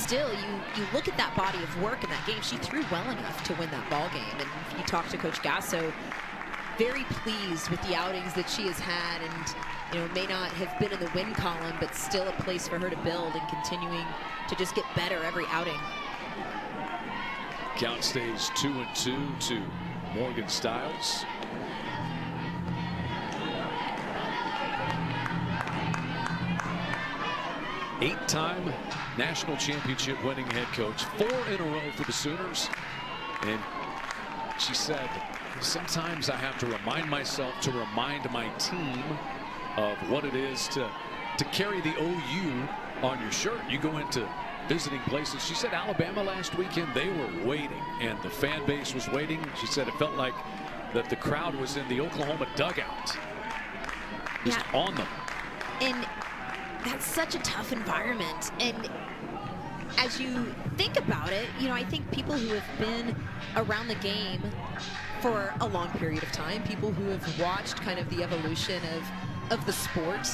still, you look at that body of work in that game. She threw well enough to win that ball game. And if you talk to Coach Gasso, very pleased with the outings that she has had, and may not have been in the win column, but still a place for her to build and continuing to just get better every outing. Count stays 2-2 to Morgan Stiles. Eight-time national championship winning head coach, 4 in a row for the Sooners. And she said, sometimes I have to remind myself to remind my team of what it is to carry the OU on your shirt. You go into visiting places. She said Alabama last weekend, they were waiting, and the fan base was waiting. She said it felt like that the crowd was in the Oklahoma dugout, just on them. And that's such a tough environment. And as you think about it, I think people who have been around the game for a long period of time, people who have watched kind of the evolution of the sport,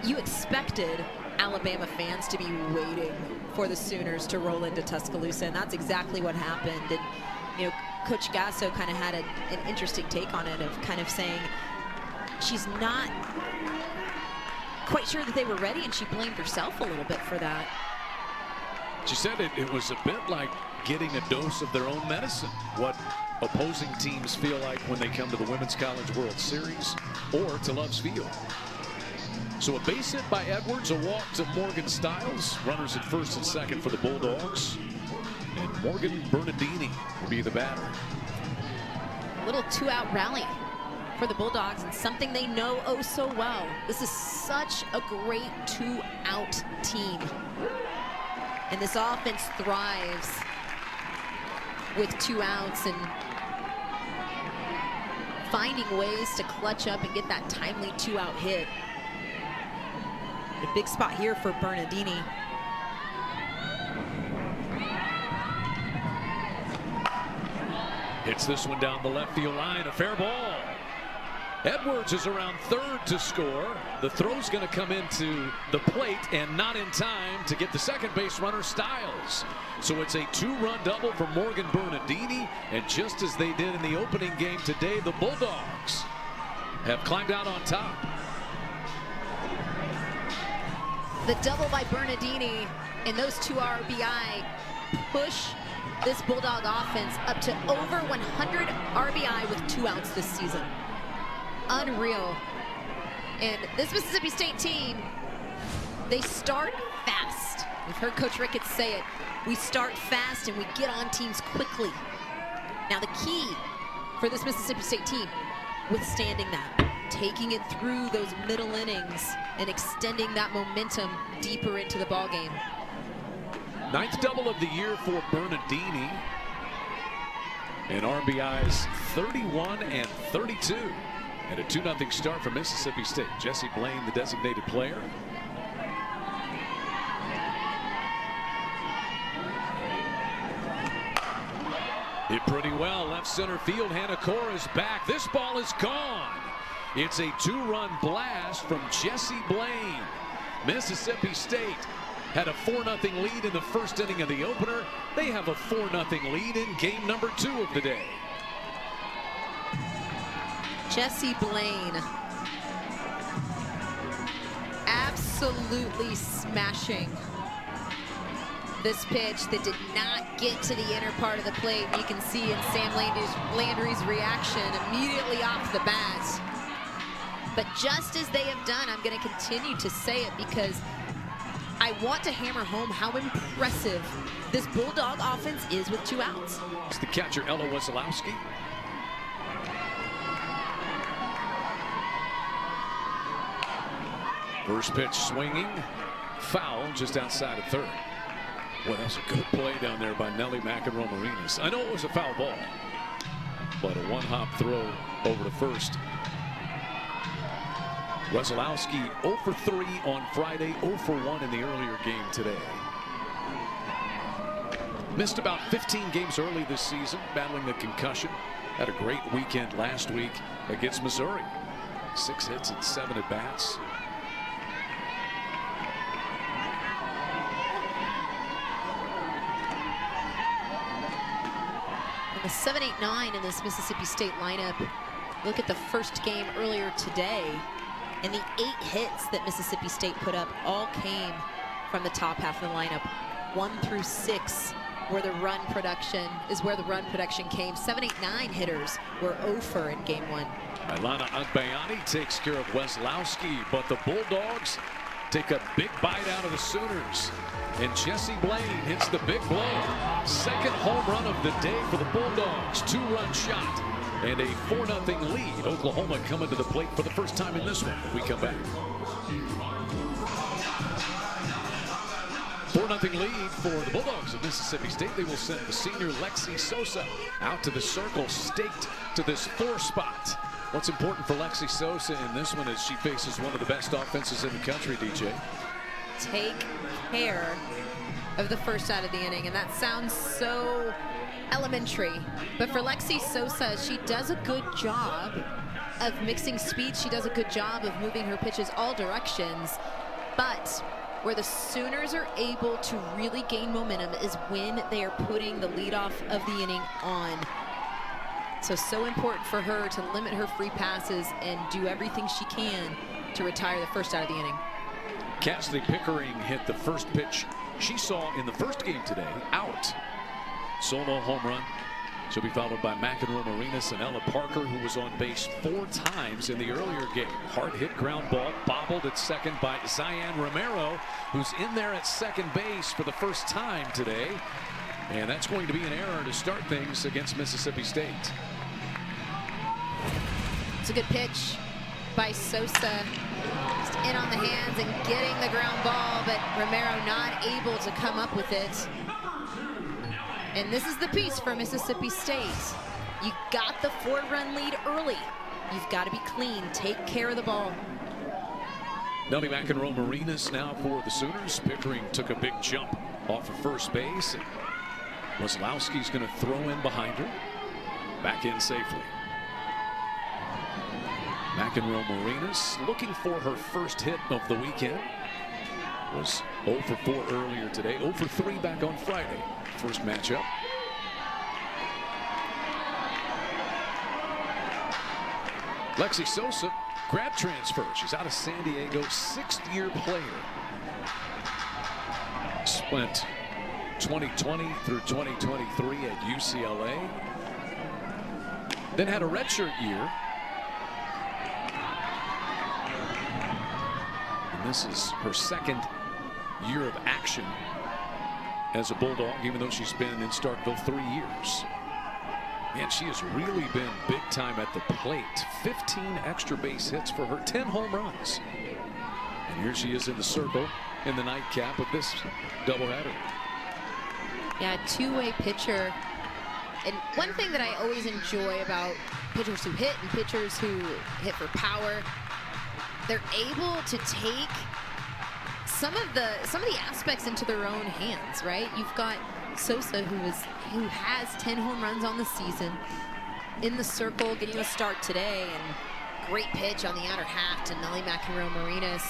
you expected Alabama fans to be waiting for the Sooners to roll into Tuscaloosa, and that's exactly what happened. And Coach Gasso kind of had an interesting take on it, of kind of saying she's not quite sure that they were ready, and she blamed herself a little bit for that. She said it was a bit like getting a dose of their own medicine, what opposing teams feel like when they come to the Women's College World Series or to Love's Field. So a base hit by Edwards, a walk to Morgan Stiles, runners at first and second for the Bulldogs, and Morgan Bernardini will be the batter. A little 2-out rally for the Bulldogs, and something they know oh so well. This is such a great 2-out team, and this offense thrives with 2 outs and finding ways to clutch up and get that timely 2-out hit. A big spot here for Bernardini. Hits this one down the left field line, a fair ball. Edwards is around third to score. The throw's going to come into the plate and not in time to get the second base runner Stiles. So it's a 2-run double for Morgan Bernardini, and just as they did in the opening game today, the Bulldogs have climbed out on top. The double by Bernardini and those 2 RBI push this Bulldog offense up to over 100 RBI with 2 outs this season. Unreal. And this Mississippi State team, they start fast. We've heard Coach Ricketts say it. We start fast and we get on teams quickly. Now the key for this Mississippi State team, withstanding that, taking it through those middle innings and extending that momentum deeper into the ball game. 9th double of the year for Bernardini, and RBIs 31 and 32. And a 2-0 start for Mississippi State. Jesse Blaine, the designated player. Hit pretty well, left center field. Hanakor is back. This ball is gone. It's a 2-run blast from Jesse Blaine. Mississippi State had a 4-0 lead in the first inning of the opener. They have a 4-0 lead in game number 2 of the day. Jesse Blaine absolutely smashing this pitch that did not get to the inner part of the plate. You can see in Sam Landry's reaction immediately off the bat. But just as they have done, I'm going to continue to say it because I want to hammer home how impressive this Bulldog offense is with 2 outs. It's the catcher, Ella Wesolowski. First pitch swinging, foul just outside of third. Well, that was a good play down there by Nelly McEnroe-Marinas. I know it was a foul ball, but a 1-hop throw over to first. Wesolowski 0 for 3 on Friday, 0 for 1 in the earlier game today. Missed about 15 games early this season, battling a concussion. Had a great weekend last week against Missouri. 6 hits and 7 at-bats. A 7-8-9 in this Mississippi State lineup. Look at the first game earlier today, and the 8 hits that Mississippi State put up all came from the top half of the lineup. 1 through 6 where the run production came. 7-8-9 hitters were 0 for in game 1. Ilana Agbayani takes care of Weslowski, but the Bulldogs take a big bite out of the Sooners. And Jesse Blaine hits the big blow. Second home run of the day for the Bulldogs. 2-run shot and a 4-0 lead. Oklahoma coming to the plate for the first time in this one. We come back. 4-0 lead for the Bulldogs of Mississippi State. They will send the senior Lexi Sosa out to the circle, staked to this 4 spot. What's important for Lexi Sosa in this one is she faces one of the best offenses in the country, DJ. Take care of the first out of the inning, and that sounds so elementary, but for Lexi Sosa, she does a good job of mixing speed. She does a good job of moving her pitches all directions, but where the Sooners are able to really gain momentum is when they are putting the leadoff of the inning on. So important for her to limit her free passes and do everything she can to retire the first out of the inning. Cassidy Pickering hit the first pitch she saw in the first game today, out. Solo home run. She'll be followed by McEnroe Marinas and Ella Parker, who was on base 4 times in the earlier game. Hard hit ground ball, bobbled at second by Zion Romero, who's in there at second base for the first time today. And that's going to be an error to start things against Mississippi State. It's a good pitch by Sosa. Just in on the hands and getting the ground ball, but Romero not able to come up with it. And this is the piece for Mississippi State. You got the 4-run lead early. You've got to be clean. Take care of the ball. Nelly McEnroe Marinas now for the Sooners. Pickering took a big jump off of first base. Weslowski's going to throw in behind her. Back in safely. McEnroe Marinas looking for her first hit of the weekend. Was 0 for 4 earlier today. 0 for 3 back on Friday. First matchup. Lexi Sosa, grad transfer. She's out of San Diego, 6th-year player. Spent 2020 through 2023 at UCLA. Then had a redshirt year. And this is her 2nd year of action as a Bulldog, even though she's been in Starkville 3 years. Man, she has really been big time at the plate. 15 extra base hits for her, 10 home runs. And here she is in the circle in the nightcap of this doubleheader. Yeah, two-way pitcher. And one thing that I always enjoy about pitchers who hit and pitchers who hit for power, they're able to take some of the aspects into their own hands, right? You've got Sosa, who has 10 home runs on the season, in the circle, getting a start today, and great pitch on the outer half to Nelly McEnroe Marinas.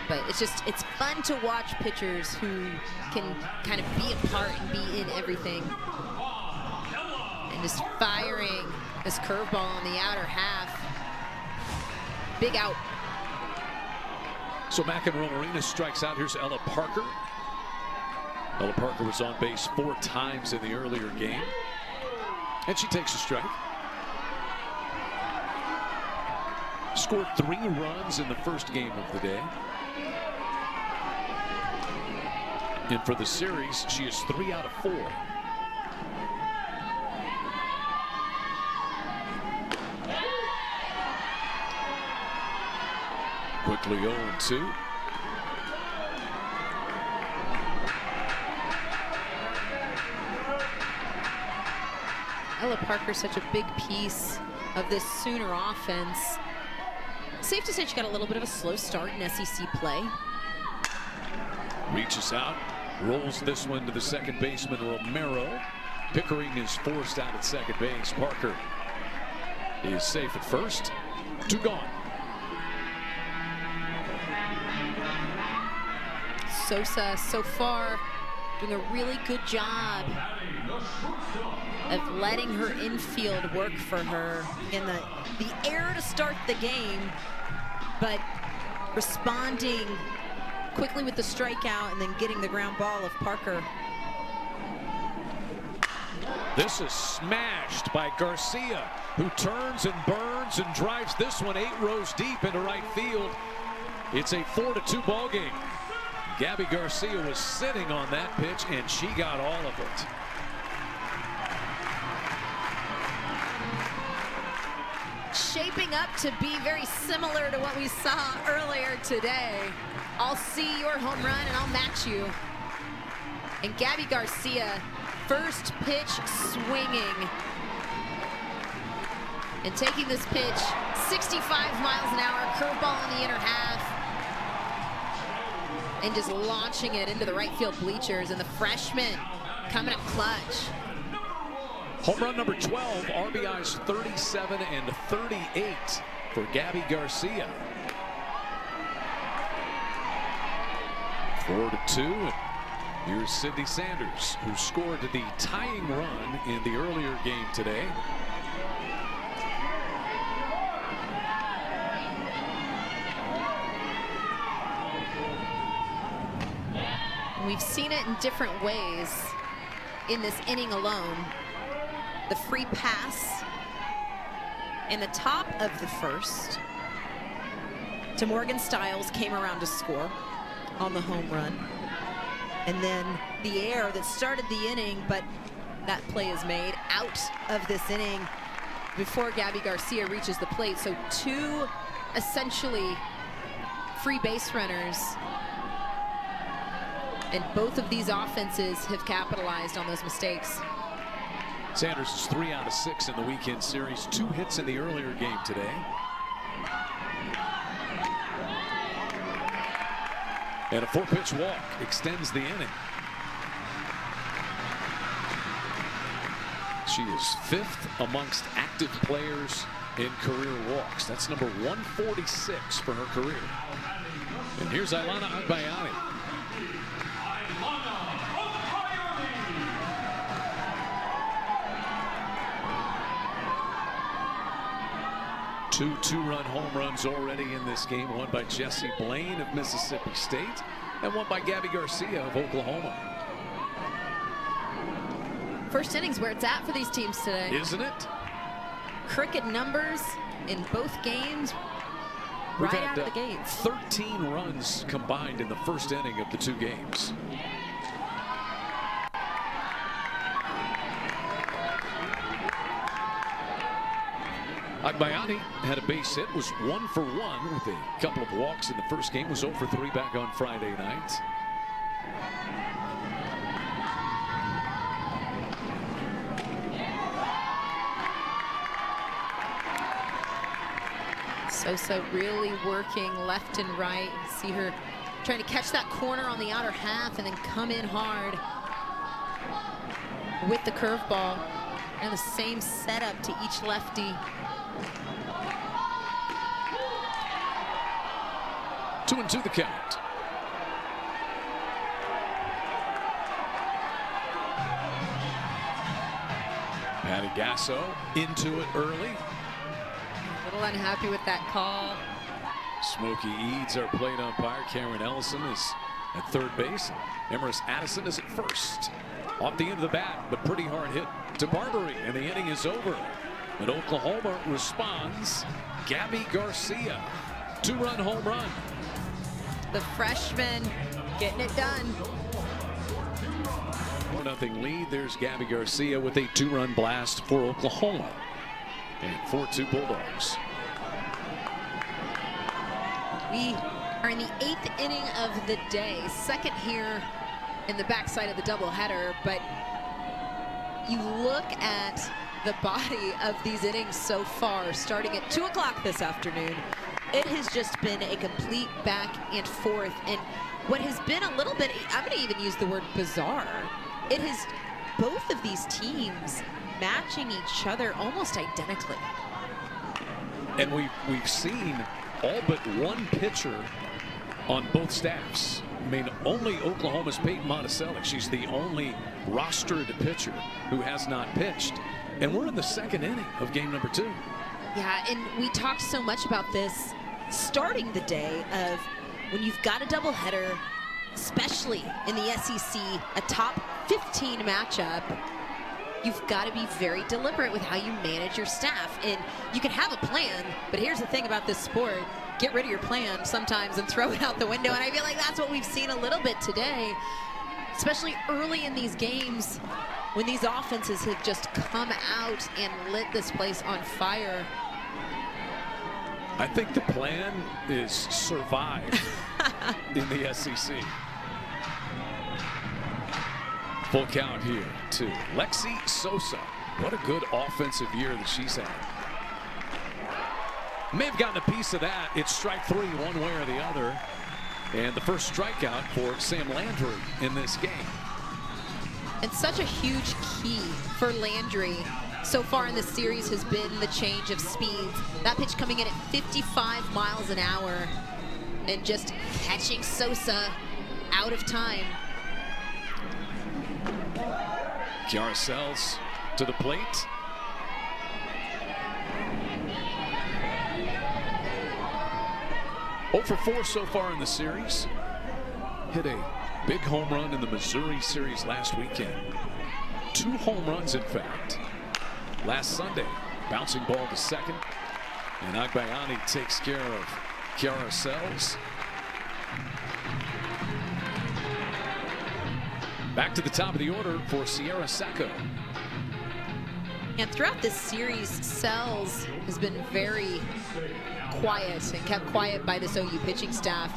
But it's fun to watch pitchers who can kind of be a part and be in everything. And just firing this curveball on the outer half. Big out. So McEnroe Marinas strikes out. Here's Ella Parker. Ella Parker was on base 4 times in the earlier game. And she takes a strike. Scored 3 runs in the first game of the day. And for the series, she is 3 out of 4. Quickly 0-2. Ella Parker's such a big piece of this Sooner offense. Safe to say she got a little bit of a slow start in SEC play. Reaches out, rolls this one to the second baseman, Romero. Pickering is forced out at second base. Parker is safe at first. 2 gone. Sosa so far doing a really good job of letting her infield work for her in the air to start the game, but responding quickly with the strikeout and then getting the ground ball of Parker. This is smashed by Garcia, who turns and burns and drives this one 8 rows deep into right field. It's a 4-2 ball game. Gabby Garcia was sitting on that pitch, and she got all of it. Shaping up to be very similar to what we saw earlier today. I'll see your home run and I'll match you. And Gabby Garcia, first pitch swinging. And taking this pitch 65 miles an hour, curveball in the inner half. And just launching it into the right field bleachers. And the freshman coming up clutch. Home run number 12, RBIs 37 and 38 for Gabby Garcia. 4-2. Here's Sydney Sanders, who scored the tying run in the earlier game today. We've seen it in different ways in this inning alone. The free pass in the top of the first to Morgan Stiles came around to score on the home run. And then the error that started the inning, but that play is made out of this inning before Gabby Garcia reaches the plate. So 2 essentially free base runners. And both of these offenses have capitalized on those mistakes. Sanders is 3 out of 6 in the weekend series. 2 hits in the earlier game today. And a 4-pitch walk extends the inning. She is 5th amongst active players in career walks. That's number 146 for her career. And here's Ailana Agbayani. 2 2-run home runs already in this game. One by Jessie Blaine of Mississippi State, and one by Gabby Garcia of Oklahoma. First inning's where it's at for these teams today. Isn't it? Cricket numbers in both games right out of the gate. 13 runs combined in the first inning of the 2 games. Agbayani had a base hit, was 1 for 1 with a couple of walks in the first game, was 0 for 3 back on Friday night. Sosa really working left and right. You see her trying to catch that corner on the outer half and then come in hard with the curveball. And the same setup to each lefty. 2-2 the count. Patty Gasso into it early. A little unhappy with that call. Smokey Eads, our plate umpire. Karen Ellison is at third base. Emerus Addison is at first. Off the end of the bat, but pretty hard hit to Barbary, and the inning is over. And Oklahoma responds. Gabby Garcia, 2-run home run. The freshman getting it done. 4-0 lead. There's Gabby Garcia with a 2-run blast for Oklahoma. And 4-2 Bulldogs. We are in the 8th inning of the day. Second here in the backside of the doubleheader, but you look at the body of these innings so far, starting at 2 o'clock this afternoon. It has just been a complete back and forth. And what has been a little bit, I'm going to even use the word bizarre, it has both of these teams matching each other almost identically. And we've seen all but one pitcher on both staffs. I mean, only Oklahoma's Peyton Monticelli. She's the only rostered pitcher who has not pitched. And we're in the second inning of game number 2. Yeah, and we talked so much about this starting the day of when you've got a doubleheader, especially in the SEC, a top 15 matchup, you've got to be very deliberate with how you manage your staff. And you can have a plan, but here's the thing about this sport. Get rid of your plan sometimes and throw it out the window. And I feel like that's what we've seen a little bit today, especially early in these games when these offenses have just come out and lit this place on fire. I think the plan is survive in the SEC. Full count here to Lexi Sosa. What a good offensive year that she's had. May have gotten a piece of that. It's strike 3 one way or the other. And the first strikeout for Sam Landry in this game. And such a huge key for Landry so far in this series has been the change of speeds. That pitch coming in at 55 miles an hour and just catching Sosa out of time. Kiara Sells to the plate. Oh for 4 so far in the series. Hit a big home run in the Missouri series last weekend. 2 home runs, in fact. Last Sunday, bouncing ball to second. And Agbayani takes care of Kiara Sells. Back to the top of the order for Sierra Sacco. And throughout this series, Sells has been very quiet and kept quiet by this OU pitching staff.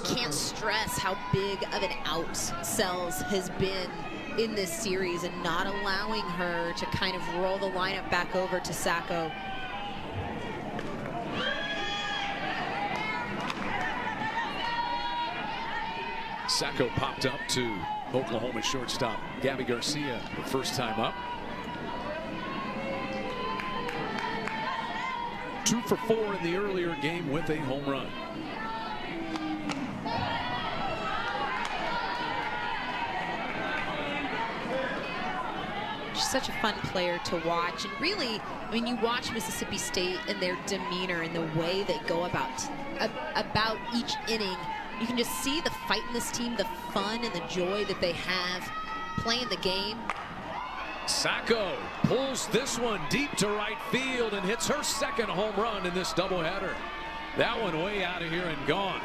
Can't stress how big of an out Sells has been in this series and not allowing her to kind of roll the lineup back over to Sacco. Sacco popped up to Oklahoma shortstop Gabby Garcia the first time up. 2 for 4 in the earlier game with a home run. She's such a fun player to watch. And really, I mean, you watch Mississippi State and their demeanor and the way they go about each inning. You can just see the fight in this team, the fun and the joy that they have playing the game. Sacco pulls this one deep to right field and hits her second home run in this doubleheader. That one way out of here and gone.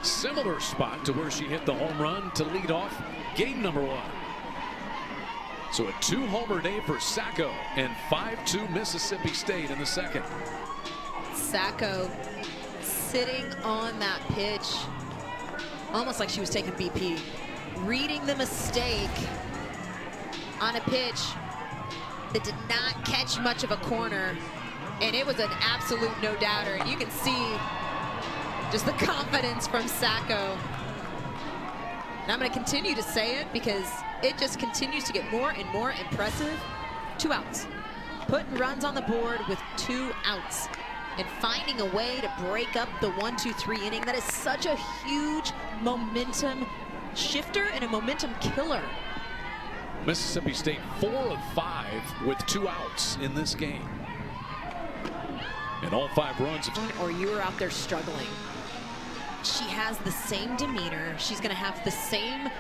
Similar spot to where she hit the home run to lead off game number 1. So a 2-homer day for Sacco and 5-2 Mississippi State in the second. Sacco sitting on that pitch, almost like she was taking BP, reading the mistake on a pitch that did not catch much of a corner, and it was an absolute no-doubter. And you can see just the confidence from Sacco. And I'm going to continue to say it because it just continues to get more and more impressive. 2 outs, putting runs on the board with 2 outs and finding a way to break up the 1-2-3 inning. That is such a huge momentum shifter and a momentum killer. Mississippi State 4 of 5 with 2 outs in this game. And all 5 runs. Or you were out there struggling. She has the same demeanor. She's going to have the same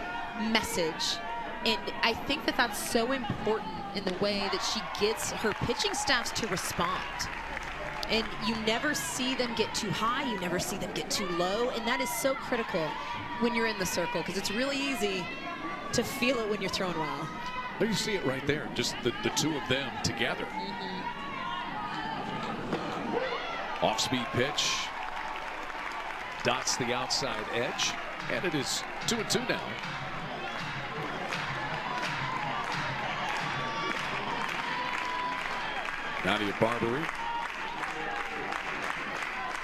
message. And I think that that's so important in the way that she gets her pitching staffs to respond. And you never see them get too high. You never see them get too low. And that is so critical when you're in the circle, because it's really easy to feel it when you're throwing well. There you see it right there, just the 2 of them together. Off-speed pitch. Dots the outside edge. And it is 2-2 now. Nadia Barbary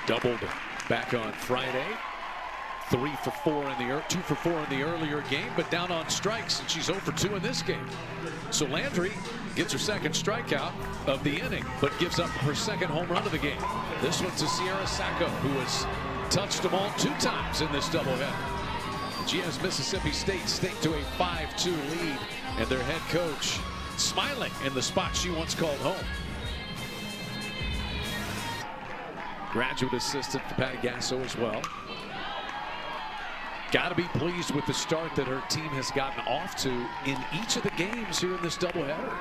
doubled back on Friday. 2 for 4 in the earlier game, but down on strikes, and she's 0 for 2 in this game. So Landry gets her second strikeout of the inning, but gives up her second home run of the game. This one to Sierra Sacco, who has touched the ball 2 times in this doubleheader. She has Mississippi State stake to a 5-2 lead, and their head coach smiling in the spot she once called home. Graduate assistant for Patty Gasso as well. Got to be pleased with the start that her team has gotten off to in each of the games here in this doubleheader.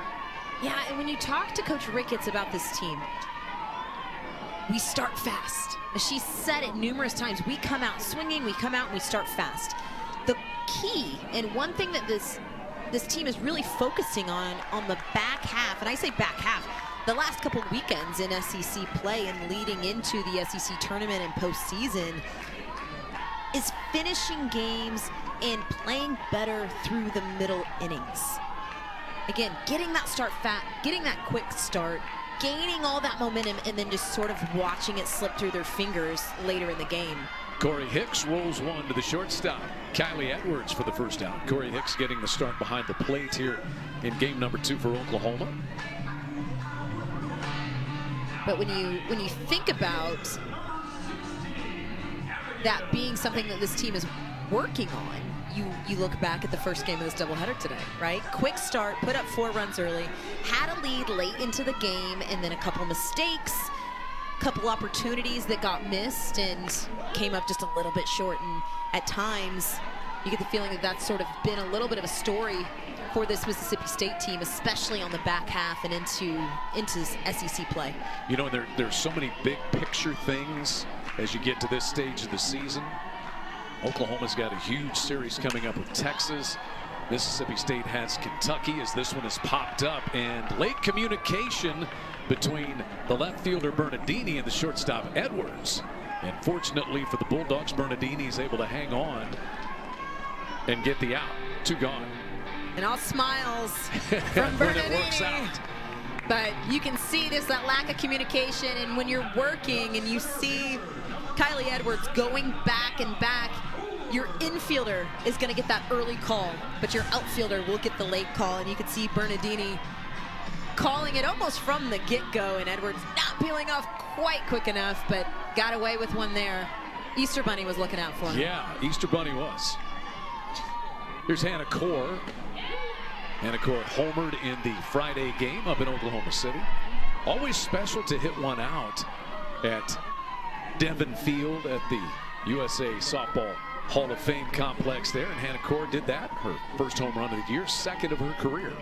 Yeah, and when you talk to Coach Ricketts about this team, we start fast. She said it numerous times. We come out swinging, we come out and we start fast. The key, and one thing that this team is really focusing on the back half, and I say back half, the last couple of weekends in SEC play and leading into the SEC tournament and postseason, is finishing games and playing better through the middle innings. Again, getting that start fat, getting that quick start, gaining all that momentum, and then just sort of watching it slip through their fingers later in the game. Corey Hicks rolls one to the shortstop. Kylie Edwards for the first out. Corey Hicks getting the start behind the plate here in game number 2 for Oklahoma. But when you think about that being something that this team is working on, you look back at the first game of this doubleheader today, right? Quick start, put up 4 runs early, had a lead late into the game, and then a couple mistakes, couple opportunities that got missed and came up just a little bit short. And at times, you get the feeling that that's sort of been a little bit of a story for this Mississippi State team, especially on the back half and into SEC play. You know, there's so many big picture things as you get to this stage of the season. Oklahoma's got a huge series coming up with Texas. Mississippi State has Kentucky as this one has popped up, and late communication between the left fielder Bernardini and the shortstop Edwards. And fortunately for the Bulldogs, Bernardini is able to hang on and get the out. 2 gone. And all smiles from Bernardini. When it works out. But you can see that lack of communication, and when you're working and you see Kylie Edwards going back and back, your infielder is going to get that early call, but your outfielder will get the late call. And you can see Bernardini calling it almost from the get-go, and Edwards not peeling off quite quick enough, but got away with one there. Easter Bunny was looking out for him. Yeah, Easter Bunny was. Here's Hannah Core. Hannah Core homered in the Friday game up in Oklahoma City. Always special to hit one out at Devon Field at the USA Softball Hall of Fame complex there, and Hannah Core did that. Her first home run of the year, second of her career.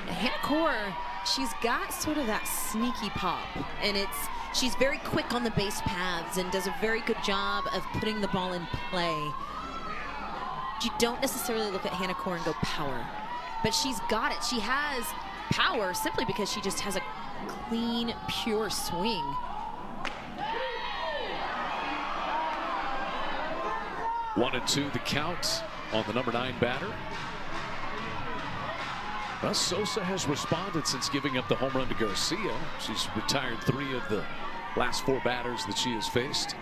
Hannah Core, she's got sort of that sneaky pop, and she's very quick on the base paths and does a very good job of putting the ball in play. You don't necessarily look at Hannah Core and go power, but she's got it. She has power simply because she just has a clean, pure swing. One and two the count on the number 9 batter. Well, Sosa has responded since giving up the home run to Garcia. She's retired 3 of the last 4 batters that she has faced.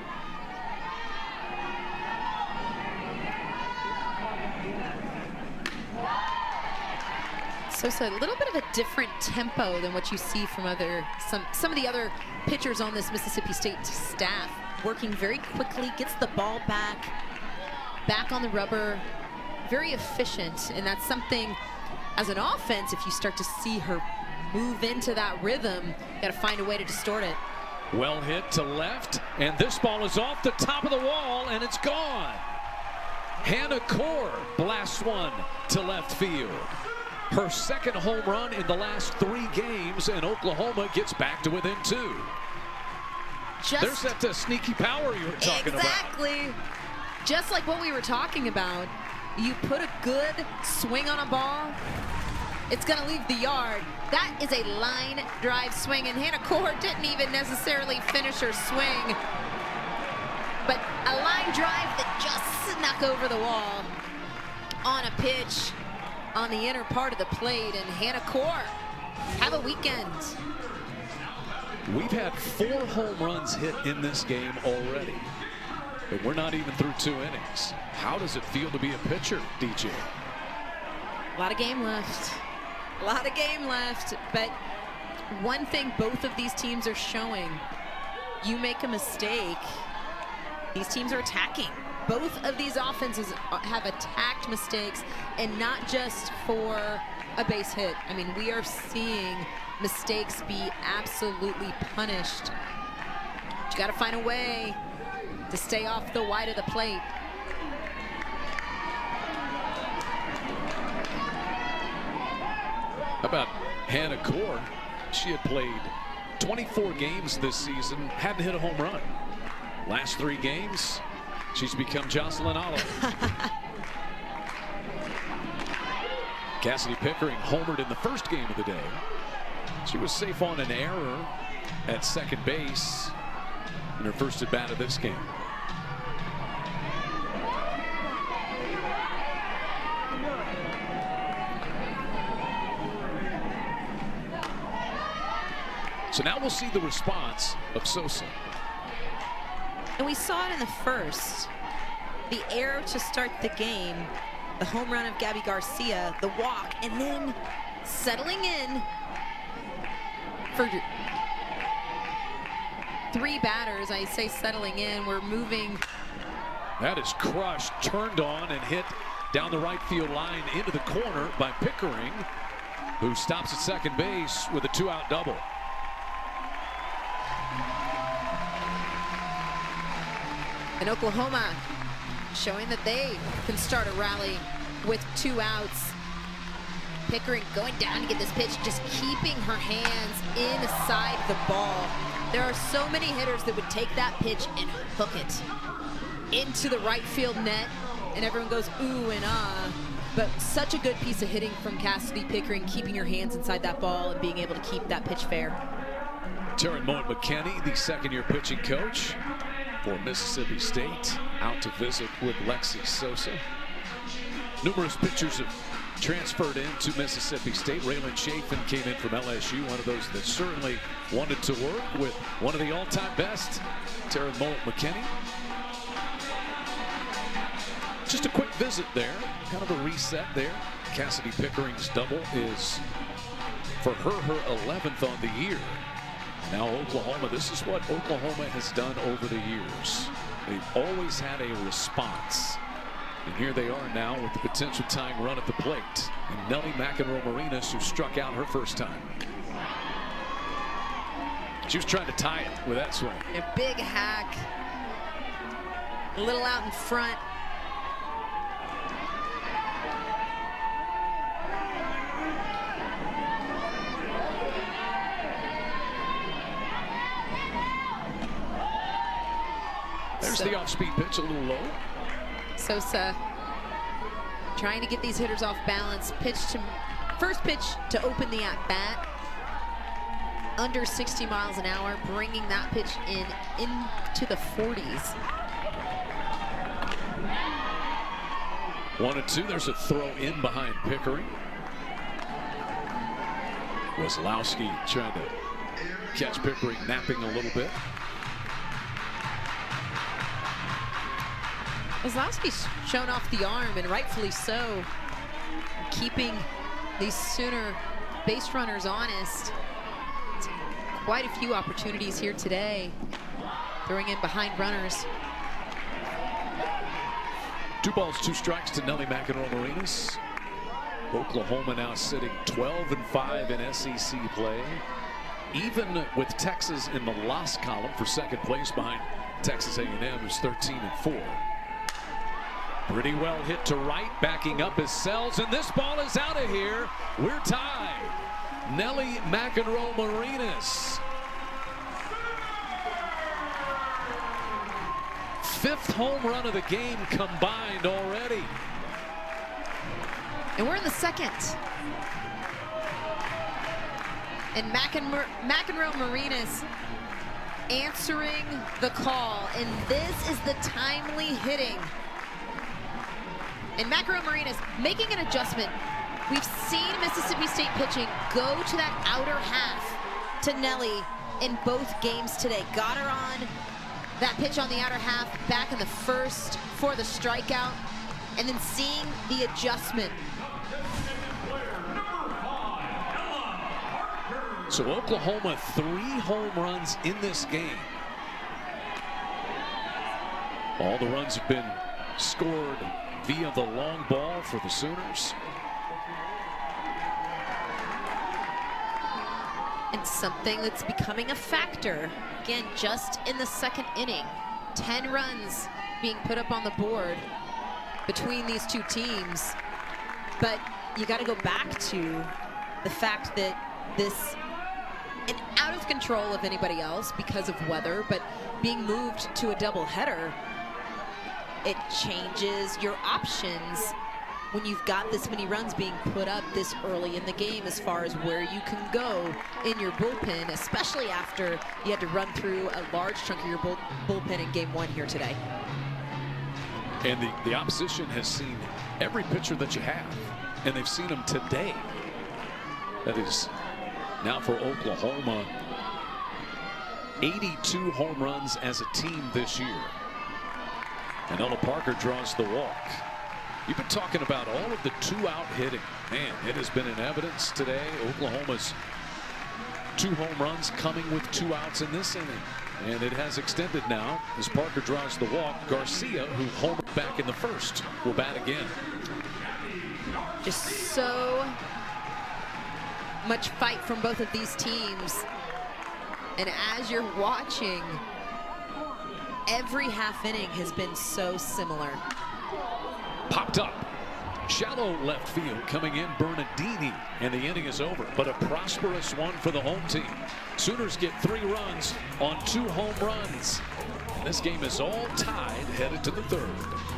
Sosa, a little bit of a different tempo than what you see from some of the other pitchers on this Mississippi State staff. Working very quickly, gets the ball back on the rubber, very efficient, and that's something as an offense, if you start to see her move into that rhythm, you got to find a way to distort it. Well hit to left, and this ball is off the top of the wall, and it's gone. Hannah Core blasts one to left field. Her second home run in the last 3 games, and Oklahoma gets back to within 2. There's that sneaky power you were talking about. Exactly. Just like what we were talking about. You put a good swing on a ball, it's going to leave the yard. That is a line drive swing, and Hannah Core didn't even necessarily finish her swing, but a line drive that just snuck over the wall on a pitch on the inner part of the plate, and Hannah Core have a weekend. We've had 4 home runs hit in this game already, and we're not even through 2 innings. How does it feel to be a pitcher, DJ? A lot of game left. A lot of game left. But one thing both of these teams are showing, you make a mistake, These teams are attacking. Both of these offenses have attacked mistakes, and not just for a base hit. I mean, we are seeing mistakes be absolutely punished. But you got to find a way to stay off the wide of the plate. How about Hannah Core? She had played 24 games this season, hadn't hit a home run. Last 3 games, she's become Jocelyn Olive. Cassidy Pickering homered in the first game of the day. She was safe on an error at second base in her first at bat of this game. So now we'll see the response of Sosa. And we saw it in the first. The error to start the game, the home run of Gabby Garcia, the walk, and then settling in for 3 batters. I say settling in, we're moving. That is crushed, turned on, and hit down the right field line into the corner by Pickering, who stops at second base with a 2-out double. And Oklahoma showing that they can start a rally with 2 outs. Pickering going down to get this pitch, just keeping her hands inside the ball. There are so many hitters that would take that pitch and hook it into the right field net, and everyone goes ooh and ah. But such a good piece of hitting from Cassidy Pickering, keeping her hands inside that ball and being able to keep that pitch fair. Taryn Moen-McKenney, the second-year pitching coach for Mississippi State, out to visit with Lexi Sosa. Numerous pitchers have transferred into Mississippi State. Raylan Chafin came in from LSU, one of those that certainly wanted to work with one of the all-time best, Taryn Moen-McKenney. Just a quick visit there, kind of a reset there. Cassidy Pickering's double is for her 11th on the year. Now Oklahoma, this is what Oklahoma has done over the years. They've always had a response. And here they are now with the potential tying run at the plate. And Nelly McEnroe-Marinas, who struck out her first time. She was trying to tie it with that swing. A big hack, a little out in front. There's the off-speed pitch, a little low. Sosa trying to get these hitters off balance. First pitch to open the at-bat. Under 60 miles an hour, bringing that pitch into the 40s. 1-2, there's a throw in behind Pickering. Wazlowski trying to catch Pickering napping a little bit. Wazlowski's shown off the arm, and rightfully so, keeping these Sooner base runners honest. Quite a few opportunities here today, throwing in behind runners. 2 balls, 2 strikes to Nelly McEnroe-Marinas. Oklahoma now sitting 12-5 in SEC play, even with Texas in the loss column for second place behind Texas A&M, who's 13-4. Pretty well hit to right, backing up is Sells, and this ball is out of here. We're tied. Nelly McEnroe-Marinas. 5th home run of the game combined already. And we're in the second. And McEnroe-Marinas answering the call, and this is the timely hitting. And McEnroe-Marinas making an adjustment. We've seen Mississippi State pitching go to that outer half to Nelly in both games today. Got her on that pitch on the outer half back in the first for the strikeout, and then seeing the adjustment. So Oklahoma 3 home runs in this game. All the runs have been scored via the long ball for the Sooners. And something that's becoming a factor, again, just in the second inning. 10 runs being put up on the board between these two teams. But you got to go back to the fact that this, and out of control of anybody else because of weather, but being moved to a doubleheader, it changes your options when you've got this many runs being put up this early in the game as far as where you can go in your bullpen, especially after you had to run through a large chunk of your bullpen in game 1 here today. And the opposition has seen every pitcher that you have, and they've seen them today. That is now for Oklahoma, 82 home runs as a team this year. And Ella Parker draws the walk. You've been talking about all of the 2-out hitting. Man, it has been in evidence today. Oklahoma's 2 home runs coming with 2 outs in this inning. And it has extended now as Parker draws the walk. Garcia, who homered back in the first, will bat again. Just so much fight from both of these teams. And as you're watching, every half inning has been so similar. Popped up. Shallow left field coming in, Bernardini, and the inning is over. But a prosperous one for the home team. Sooners get 3 runs on 2 home runs. This game is all tied, headed to the 3rd.